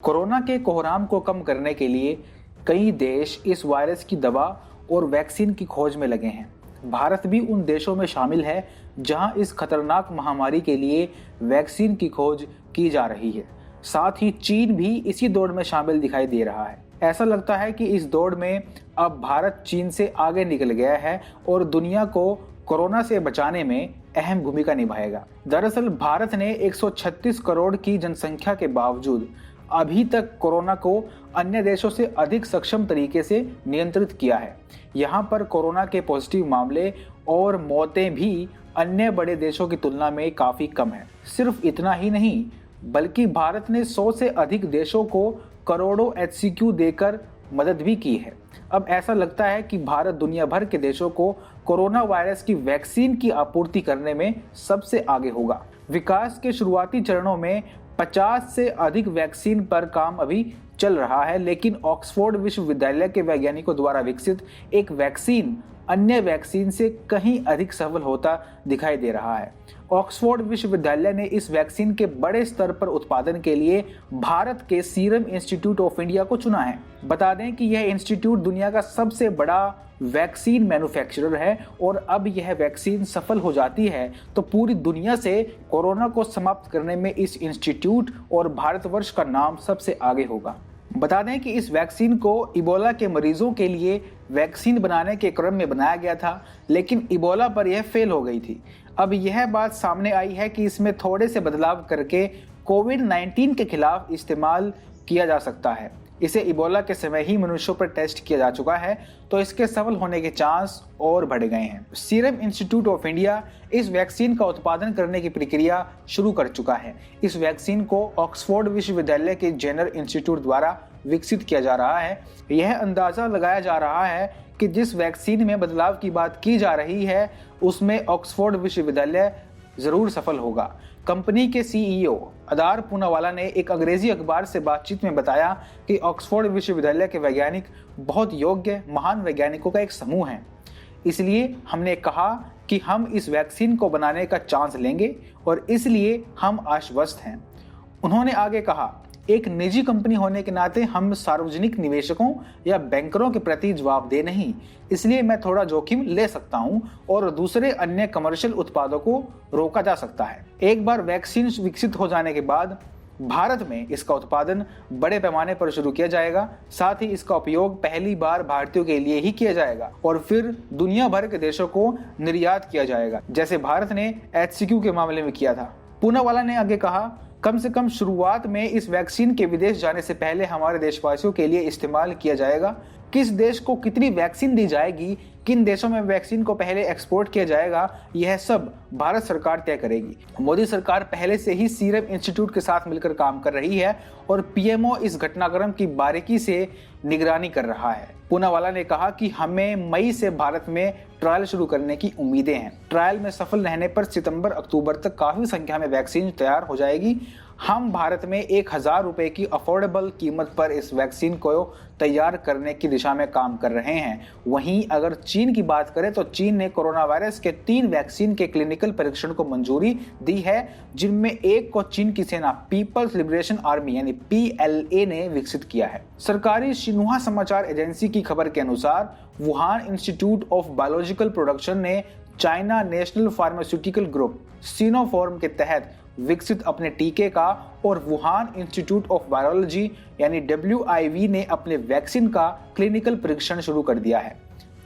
Corona के कोहराम को कम करने के लिए कई देश इस वायरस की दवा और वैक्सीन की खोज में लगे हैं। भारत भी उन देशों में शामिल है जहां इस खतरनाक महामारी के लिए वैक्सीन की खोज की जा रही है। साथ ही चीन भी इसी दौड़ में शामिल दिखाई दे रहा है। ऐसा लगता है कि इस दौड़ में अब भारत चीन से आगे निकल गया है और दुनिया को कोरोना से बचाने में अहम भूमिका निभाएगा। दरअसल भारत ने 136 करोड़ की जनसंख्या के बावजूद अभी तक कोरोना को अन्य देशों से अधिक सक्षम तरीके से नियंत्रित किया है। यहाँ पर कोरोना के पॉजिटिव मामले और मौतें भी अन्य बड़े देशों की तुलना में काफी कम है। सिर्फ इतना ही नहीं, बल्कि भारत ने 100 से अधिक देशों को करोड़ों HCQ देकर मदद भी की है। अब ऐसा लगता है कि भारत दुनिया भर के देशों को कोरोना वायरस की वैक्सीन की आपूर्ति करने में सबसे आगे होगा। विकास के शुरुआती चरणों में 50 से अधिक वैक्सीन पर काम अभी चल रहा है, लेकिन ऑक्सफोर्ड विश्वविद्यालय के वैज्ञानिकों द्वारा विकसित एक वैक्सीन अन्य वैक्सीन से कहीं अधिक सफल होता दिखाई दे रहा है। ऑक्सफोर्ड विश्वविद्यालय ने इस वैक्सीन के बड़े स्तर पर उत्पादन के लिए भारत के सीरम इंस्टीट्यूट ऑफ इंडिया को चुना है। बता दें कि यह इंस्टीट्यूट दुनिया का सबसे बड़ा वैक्सीन मैन्युफैक्चरर है और अब यह वैक्सीन सफल हो जाती है तो पूरी दुनिया से कोरोना को समाप्त करने में इस इंस्टीट्यूट और भारतवर्ष का नाम सबसे आगे होगा। बता दें कि इस वैक्सीन को इबोला के मरीजों के लिए वैक्सीन बनाने के क्रम में बनाया गया था, लेकिन इबोला पर यह फेल हो गई थी। अब यह बात सामने आई है कि इसमें थोड़े से बदलाव करके कोविड-19 के खिलाफ इस्तेमाल किया जा सकता है। इसे इबोला के समय ही मनुष्यों पर टेस्ट किया जा चुका है, तो इसके सफल होने के चांस और बढ़ गए हैं। सीरम इंस्टीट्यूट ऑफ इंडिया इस वैक्सीन का उत्पादन करने की प्रक्रिया शुरू कर चुका है। इस वैक्सीन को ऑक्सफोर्ड विश्वविद्यालय के जेनर इंस्टीट्यूट द्वारा विकसित किया जा रहा है। यह अंदाजा लगाया जा रहा है कि जिस वैक्सीन में बदलाव की बात की जा रही है उसमें ऑक्सफोर्ड विश्वविद्यालय जरूर सफल होगा। कंपनी के CEO अदार पूनावाला ने एक अंग्रेजी अखबार से बातचीत में बताया कि ऑक्सफोर्ड विश्वविद्यालय के वैज्ञानिक बहुत योग्य महान वैज्ञानिकों का एक समूह है, इसलिए हमने कहा कि हम इस वैक्सीन को बनाने का चांस लेंगे और इसलिए हम आश्वस्त हैं। उन्होंने आगे कहा, एक निजी कंपनी होने के नाते हम सार्वजनिक निवेशकों या बैंकरों के प्रति जवाबदेह नहीं, इसलिए मैं थोड़ा जोखिम ले सकता हूं और दूसरे अन्य कमर्शियल उत्पादों को रोका जा सकता है। एक बार वैक्सीन विकसित हो जाने के बाद भारत में इसका उत्पादन बड़े पैमाने पर शुरू किया जाएगा। साथ ही इसका उपयोग पहली बार भारतीयों के लिए ही किया जाएगा और फिर दुनिया भर के देशों को निर्यात किया जाएगा, जैसे भारत ने HCQ के मामले में किया था। पूनावाला ने आगे कहा, कम से कम शुरुआत में इस वैक्सीन के विदेश जाने से पहले हमारे देशवासियों के लिए इस्तेमाल किया जाएगा। किस देश को कितनी वैक्सीन दी जाएगी, किन देशों में वैक्सीन को पहले एक्सपोर्ट किया जाएगा, यह सब भारत सरकार तय करेगी। मोदी सरकार पहले से ही सीरम इंस्टीट्यूट के साथ मिलकर काम कर रही है और PMO इस घटनाक्रम की बारीकी से निगरानी कर रहा है। पूनावाला ने कहा कि हमें मई से भारत में ट्रायल शुरू करने की उम्मीदें हैं। ट्रायल में सफल रहने पर सितंबर-अक्टूबर तक काफी संख्या में वैक्सीन तैयार हो जाएगी। हम भारत में 1000 रुपए की अफोर्डेबल कीमत पर इस वैक्सीन को तैयार करने की दिशा में काम कर रहे हैं। वहीं अगर चीन की बात करें तो चीन ने कोरोना वायरस के 3 वैक्सीन के क्लिनिकल परीक्षण को मंजूरी दी है, जिनमें एक को चीन की सेना पीपल्स लिबरेशन आर्मी यानी PLA ने विकसित किया है। सरकारी शिन्हुआ समाचार एजेंसी की खबर के अनुसार Wuhan Institute of Biological Production ने China National Pharmaceutical Group Sinopharm के तहत विकसित अपने टीके का और वुहान इंस्टीट्यूट ऑफ वायरोलॉजी यानी WIV ने अपने वैक्सीन का क्लिनिकल परीक्षण शुरू कर दिया है।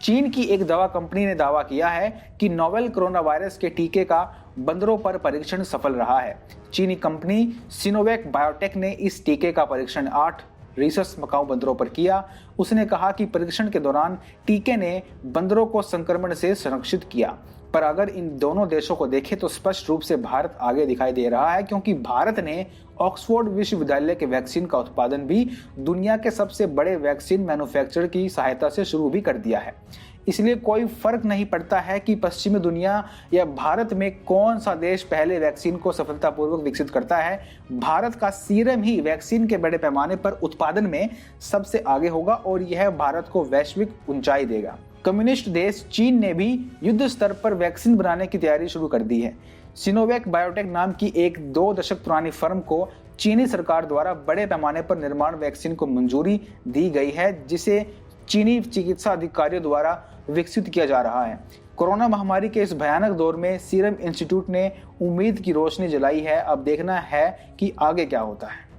चीन की एक दवा कंपनी ने दावा किया है कि नोवेल कोरोना वायरस के टीके का बंदरों पर परीक्षण सफल रहा है। चीनी कंपनी सिनोवैक बायोटेक ने इस टीके का परीक्षण 8 रीसस मकाऊ बंदरों पर किया। उसने कहा कि परीक्षण के दौरान टीके ने बंदरों को संक्रमण से संरक्षित किया। पर अगर इन दोनों देशों को देखें तो स्पष्ट रूप से भारत आगे दिखाई दे रहा है, क्योंकि भारत ने ऑक्सफोर्ड विश्वविद्यालय के वैक्सीन का उत्पादन भी दुनिया के सबसे बड़े वैक्सीन मैन्युफैक्चरर की सहायता से शुरू भी कर दिया है। इसलिए कोई फर्क नहीं पड़ता है कि पश्चिमी दुनिया या भारत में कौन सा देश पहले वैक्सीन को सफलतापूर्वक विकसित करता है। भारत का सीरम ही वैक्सीन के बड़े पैमाने पर उत्पादन में सबसे आगे होगा और यह भारत को वैश्विक ऊंचाई देगा। कम्युनिस्ट देश चीन ने भी युद्ध स्तर पर वैक्सीन बनाने की तैयारी शुरू कर दी है। सिनोवैक बायोटेक नाम की एक 2 दशक पुरानी फर्म को चीनी सरकार द्वारा बड़े पैमाने पर निर्माण वैक्सीन को मंजूरी दी गई है, जिसे चीनी चिकित्सा अधिकारियों द्वारा विकसित किया जा रहा है। कोरोना महामारी के इस भयानक दौर में सीरम इंस्टीट्यूट ने उम्मीद की रोशनी जलाई है। अब देखना है कि आगे क्या होता है।